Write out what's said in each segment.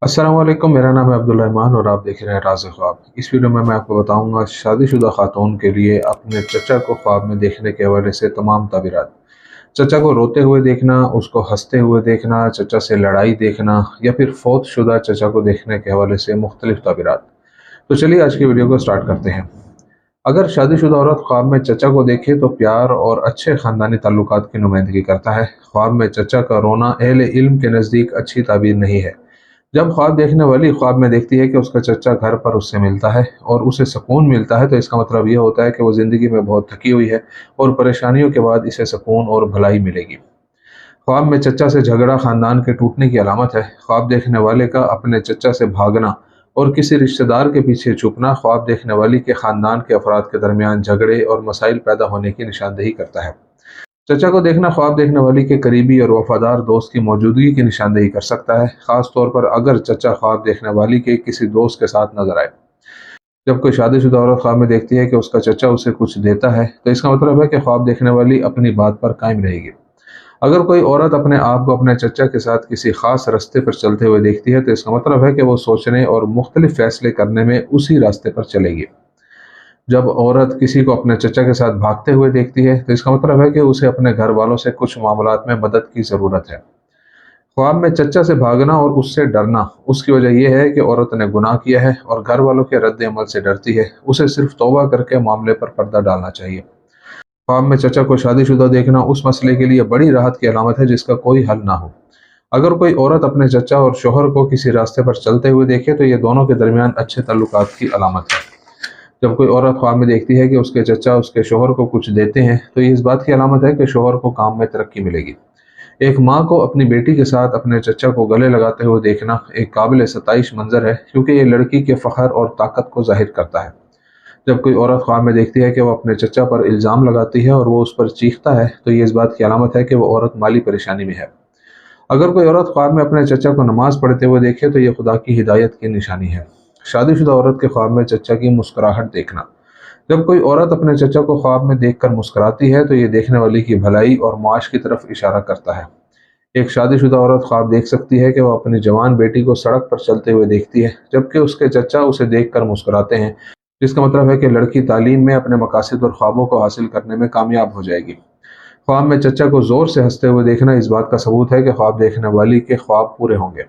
अस्सलाम वालेकुम। मेरा नाम है अब्दुल रहमान और आप देख रहे हैं राज़ ख्वाब। इस वीडियो में मैं आपको बताऊंगा शादीशुदा खातून के लिए अपने चचा को ख्वाब में देखने के हवाले से तमाम ताबीरात। चचा को रोते हुए देखना, उसको हंसते हुए देखना, चचा से लड़ाई देखना या फिर फौत शुदा चचा को देखने के हवाले से मुख्तलिफ ताबीरात। तो चलिए आज की वीडियो को स्टार्ट करते हैं। अगर शादीशुदा औरत ख्वाब में चचा को देखे तो प्यार और अच्छे ख़ानदानी ताल्लुकात की नुमाइंदगी करता है। ख्वाब में चचा का रोना अहले इल्म के नज़दीक अच्छी ताबीर नहीं है। जब ख्वाब देखने वाली ख्वाब में देखती है कि उसका चचा घर पर उससे मिलता है और उसे सुकून मिलता है, तो इसका मतलब ये होता है कि वो ज़िंदगी में बहुत थकी हुई है और परेशानियों के बाद इसे सुकून और भलाई मिलेगी। ख्वाब में चचा से झगड़ा खानदान के टूटने की अलामत है। ख्वाब देखने वाले का अपने चचा से भागना और किसी रिश्तेदार के पीछे छुपना ख्वाब देखने वाली के खानदान के अफराद के दरमियान झगड़े और मसाइल पैदा होने की निशानदेही करता है। चचा को देखना ख्वाब देखने वाली के करीबी और वफादार दोस्त की मौजूदगी की निशानदेही कर सकता है, खास तौर पर अगर चचा ख्वाब देखने वाली के किसी दोस्त के साथ नजर आए। जब कोई शादीशुदा औरत ख्वाब में देखती है कि उसका चचा उसे कुछ देता है, तो इसका मतलब है कि ख्वाब देखने वाली अपनी बात पर कायम रहेगी। अगर कोई औरत अपने आप को अपने चचा के साथ किसी खास रास्ते पर चलते हुए देखती है, तो इसका मतलब है कि वो सोचने और मुख्तलिफ फैसले करने में उसी रास्ते पर चलेगी। जब औरत किसी को अपने चचा के साथ भागते हुए देखती है, तो इसका मतलब है कि उसे अपने घर वालों से कुछ मामलात में मदद की ज़रूरत है। ख्वाब में चचा से भागना और उससे डरना, उसकी वजह यह है कि औरत ने गुनाह किया है और घर वालों के रद्द अमल से डरती है। उसे सिर्फ तौबा करके मामले पर पर्दा डालना चाहिए। ख्वाब में चचा को शादीशुदा देखना उस मसले के लिए बड़ी राहत की अलामत है जिसका कोई हल ना हो। अगर कोई औरत अपने चचा और शोहर को किसी रास्ते पर चलते हुए देखे, तो ये दोनों के दरमियान अच्छे ताल्लुकात की अलामत है। जब कोई औरत ख्वाब में देखती है कि उसके चचा उसके शोहर को कुछ देते हैं, तो ये इस बात की अलामत है कि शोहर को काम में तरक्की मिलेगी। एक माँ को अपनी बेटी के साथ अपने चचा को गले लगाते हुए देखना एक काबिल सताइश मंजर है, क्योंकि ये लड़की के फ़ख्र और ताकत को जाहिर करता है। जब कोई औरत ख्वाब में देखती है कि वो अपने चचा पर इल्ज़ाम लगाती है और वो उस पर चीखता है, तो ये इस बात की अलामत है कि वो औरत माली परेशानी में है। अगर कोई औरत ख्वाब में अपने चचा को नमाज पढ़ते हुए देखे, तो ये खुदा की हिदायत की निशानी है। शादीशुदा औरत के ख्वाब में चचा की मुस्कुराहट देखना। जब कोई औरत अपने चचा को ख्वाब में देखकर मुस्कुराती है, तो ये देखने वाली की भलाई और मुआश की तरफ इशारा करता है। एक शादीशुदा औरत ख्वाब देख सकती है कि वह अपनी जवान बेटी को सड़क पर चलते हुए देखती है, जबकि उसके चचा उसे देखकर मुस्कुराते हैं, जिसका मतलब है कि लड़की तालीम में अपने मकासद और ख्वाबों को हासिल करने में कामयाब हो जाएगी। ख्वाब में चचा को जोर से हंसते हुए देखना इस बात का सबूत है कि ख्वाब देखने वाली के ख्वाब पूरे होंगे।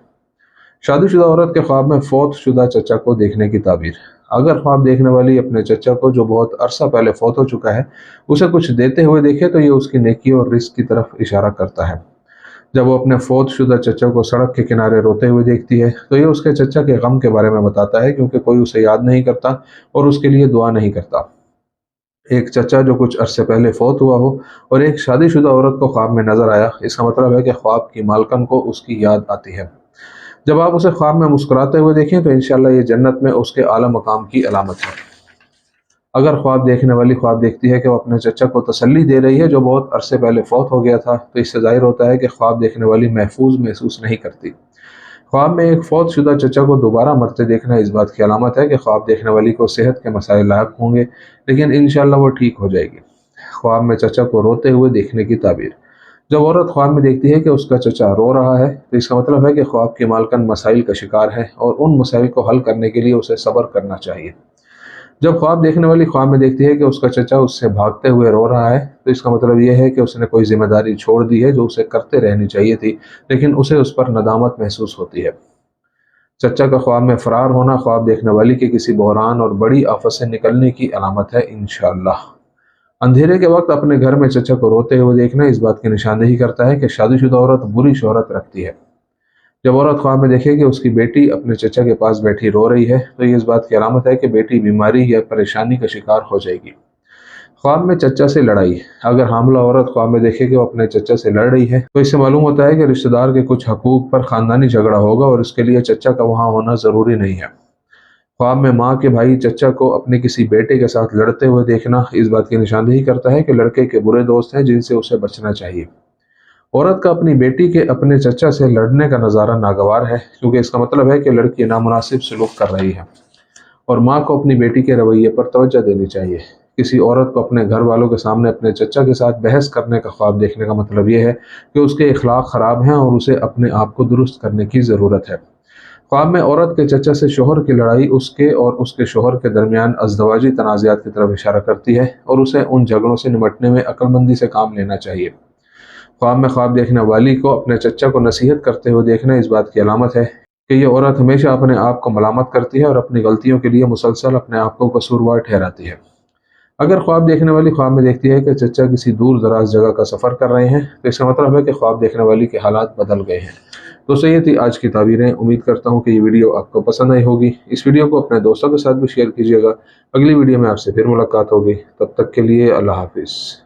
शादीशुदा औरत के ख्वाब में फौत शुदा चचा को देखने की ताबीर। अगर ख्वाब देखने वाली अपने चचा को, जो बहुत अरसा पहले फौत हो चुका है, उसे कुछ देते हुए देखे, तो ये उसकी नेकी और रिस्क की तरफ इशारा करता है। जब वो अपने फौत शुदा चचा को सड़क के किनारे रोते हुए देखती है, तो ये उसके चचा के गम के बारे में बताता है, क्योंकि कोई उसे याद नहीं करता और उसके लिए दुआ नहीं करता। एक चचा जो कुछ अरसे पहले फौत हुआ हो और एक शादीशुदा औरत को ख्वाब में नजर आया, इसका मतलब है कि ख्वाब की मालकन को उसकी याद आती है। जब आप उसे ख्वाब में मुस्कुराते हुए देखें, तो इंशाल्लाह ये जन्नत में उसके आला मकाम की अलामत है। अगर ख्वाब देखने वाली ख्वाब देखती है कि वो अपने चचा को तसल्ली दे रही है जो बहुत अरसे पहले फौत हो गया था, तो इससे जाहिर होता है कि ख्वाब देखने वाली महफूज महसूस नहीं करती। ख्वाब में एक फौत शुदा चचा को दोबारा मरते देखना इस बात की अलामत है कि ख्वाब देखने वाली को सेहत के मसाइल लायक होंगे, लेकिन इंशाल्लाह वो ठीक हो जाएगी। ख्वाब में चचा को रोते हुए देखने की ताबीर। जब औरत ख्वाब में देखती है कि उसका चचा रो रहा है, तो इसका मतलब है कि ख्वाब की मालकन मसाइल का शिकार है और उन मसाइल को हल करने के लिए उसे सब्र करना चाहिए। जब ख्वाब देखने वाली ख्वाब में देखती है कि उसका चचा उससे भागते हुए रो रहा है, तो इसका मतलब यह है कि उसने कोई जिम्मेदारी छोड़ दी है जो उसे करते रहनी चाहिए थी, लेकिन उसे उस पर नदामत महसूस होती है। चचा का ख्वाब में फरार होना ख्वाब देखने वाली के किसी बहरान और बड़ी आफत से निकलने की अलामत है इंशाअल्लाह। अंधेरे के वक्त अपने घर में चचा को रोते हुए देखना इस बात की निशानदेही करता है कि शादीशुदा औरत बुरी शोहरत रखती है। जब औरत ख्वाब में देखे कि उसकी बेटी अपने चचा के पास बैठी रो रही है, तो ये इस बात की अलामत है कि बेटी बीमारी या परेशानी का शिकार हो जाएगी। ख्वाब में चचा से लड़ाई। अगर हामला औरत ख्वाब में देखे कि वो अपने चचा से लड़ रही है, तो इससे मालूम होता है कि रिश्तेदार के कुछ हकूक पर खानदानी झगड़ा होगा और इसके लिए चचा का वहां होना जरूरी नहीं है। ख्वाब में माँ के भाई चचा को अपने किसी बेटे के साथ लड़ते हुए देखना इस बात की निशानदेही करता है कि लड़के के बुरे दोस्त हैं जिनसे उसे बचना चाहिए। औरत का अपनी बेटी के अपने चचा से लड़ने का नज़ारा नागवार है, क्योंकि इसका मतलब है कि लड़की नामुनासिब सलूक कर रही है और माँ को अपनी बेटी के रवैये पर तवज्जो देनी चाहिए। किसी औरत को अपने घर वालों के सामने अपने चचा के साथ बहस करने का ख्वाब देखने का मतलब यह है कि उसके इखलाक ख़राब हैं और उसे अपने आप को दुरुस्त करने की ज़रूरत है। ख्वाब में औरत के चचा से शोहर की लड़ाई उसके और उसके शोहर के दरमियान अज़दवाजी तनाज़ात की तरफ इशारा करती है और उसे उन झगड़ों से निपटने में अक्लमंदी से काम लेना चाहिए। ख्वाब में ख्वाब देखने वाली को अपने चचा को नसीहत करते हुए देखना इस बात की अलामत है कि ये औरत हमेशा अपने आप को मलामत करती है और अपनी गलतियों के लिए मुसलसल अपने आप को कसूरवार ठहराती है। अगर ख्वाब देखने वाली ख्वाब में देखती है कि चचा किसी दूर दराज जगह का सफ़र कर रहे हैं तो इसका मतलब है कि ख्वाब देखने वाली के हालात बदल गए हैं। दोस्तों, ये थी आज की ताबीरें। उम्मीद करता हूँ कि ये वीडियो आपको पसंद आई होगी। इस वीडियो को अपने दोस्तों के साथ भी शेयर कीजिएगा। अगली वीडियो में आपसे फिर मुलाकात होगी। तब तक के लिए अल्लाह हाफिज़।